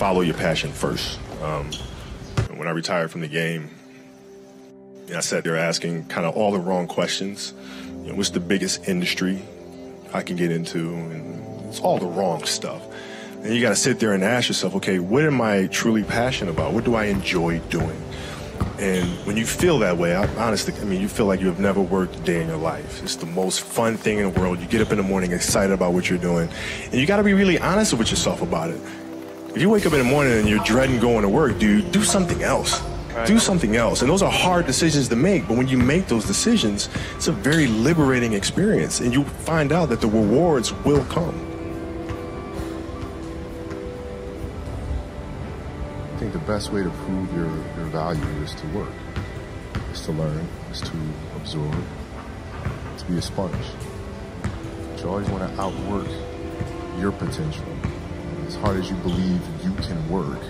follow your passion first. When I retired from the game, I sat there asking kind of all the wrong questions. What's the biggest industry I can get into? And it's all the wrong stuff. And you got to sit there and ask yourself, okay, what am I truly passionate about? What do I enjoy doing? And when you feel that way, honestly, you feel like you have never worked a day in your life. It's the most fun thing in the world. You get up in the morning excited about what you're doing. And you got to be really honest with yourself about it. If you wake up in the morning and you're dreading going to work, dude, do something else. Do something else. And those are hard decisions to make, but when you make those decisions, it's a very liberating experience, and you find out that the rewards will come. I think the best way to prove your value is to work, is to learn, is to absorb, to be a sponge. But you always want to outwork your potential. As hard as you believe you can work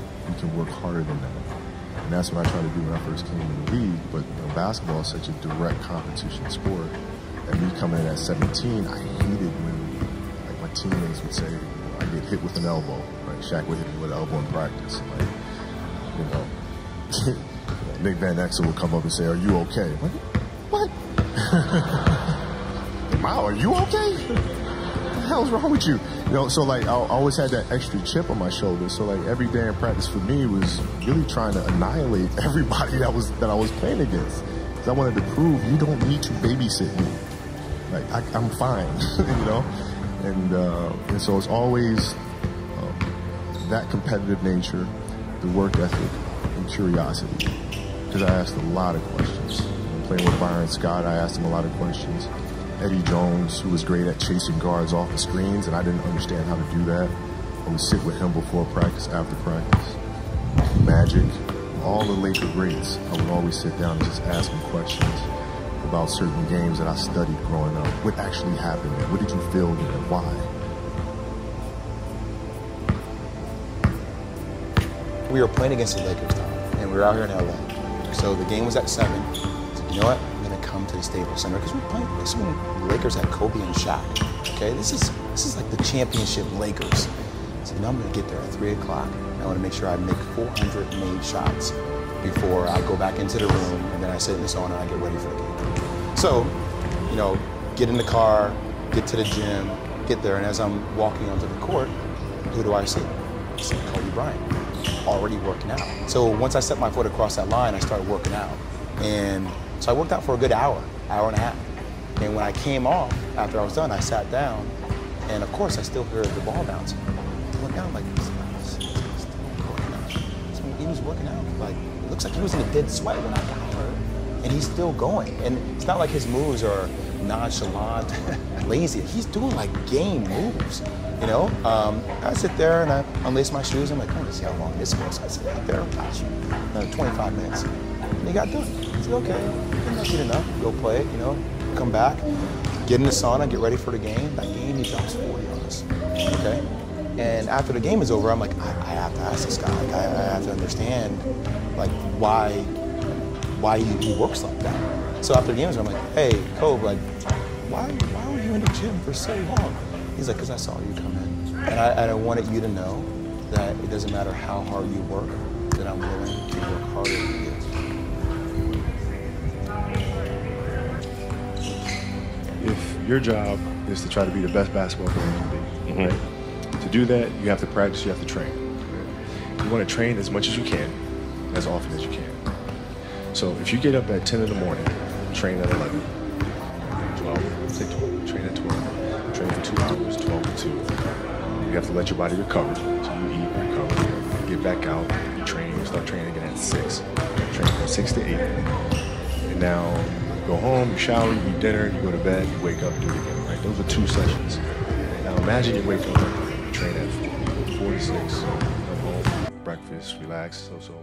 harder than that. And that's what I tried to do when I first came in the league. But basketball is such a direct competition sport. And me coming in at 17, I hated when my teammates would say, I get hit with an elbow. Right? Shaq would hit me with an elbow in practice. Nick Van Exel would come up and say, are you okay? I'm like, what? Wow, are you okay? What the hell's wrong with you? So I always had that extra chip on my shoulder. So every day in practice for me was really trying to annihilate everybody that I was playing against. Because I wanted to prove you don't need to babysit me. I'm fine, And so it's always that competitive nature, the work ethic, and curiosity. Because I asked a lot of questions. Playing with Byron Scott, I asked him a lot of questions. Eddie Jones, who was great at chasing guards off the screens, and I didn't understand how to do that. I would sit with him before practice, after practice. Magic, all the Laker greats, I would always sit down and just ask them questions about certain games that I studied growing up. What actually happened there? What did you feel there? Why? We were playing against the Lakers, Tom, and we were out here in LA. So the game was at 7. I said, you know what? Come to the Staples Center because we're playing. This when the Lakers had Kobe and Shaq. Okay, this is like the championship Lakers. So now I'm gonna get there at 3 o'clock. I want to make sure I make 400 made shots before I go back into the room, and then I sit in the sauna and I get ready for the game. So, get in the car, get to the gym, get there, and as I'm walking onto the court, who do I see? I see Kobe Bryant, already working out. So once I set my foot across that line, I started working out, and so I worked out for a good hour and a half. And when I came off, after I was done, I sat down, and of course I still heard the ball bouncing. I went down like, he was working out. It looks like he was in a dead sweat when I got hurt, and he's still going. And it's not like his moves are nonchalant, lazy. He's doing game moves, I sit there and I unlace my shoes. I'm like, I want to see how long this goes. So I sit out there, watch another 25 minutes. And he got done. I said, okay, that's good enough. Go play it, come back, get in the sauna, get ready for the game. That game, he drops 40 on us, okay? And after the game is over, I'm like, I have to ask this guy. I have to understand, why he works like that. So after the game is over, I'm like, hey, Kobe, why were you in the gym for so long? He's like, because I saw you come in. And I wanted you to know that it doesn't matter how hard you work, that I'm willing to work harder than you. If your job is to try to be the best basketball player you can be, right? To do that, you have to practice, you have to train. Right? You want to train as much as you can, as often as you can. So if you get up at 10 in the morning, train at 11, 12, say 12, train at 12, train for 2 hours, 12 to 2. You have to let your body recover. So you eat, recover, get back out, you train, you start training again at 6. Train from 6 to 8. And now, go home, you shower, you eat dinner, you go to bed, you wake up, do it again, right? Those are 2 sessions. Now imagine you wake up, you train at 4 to 6, come home, breakfast, relax, so.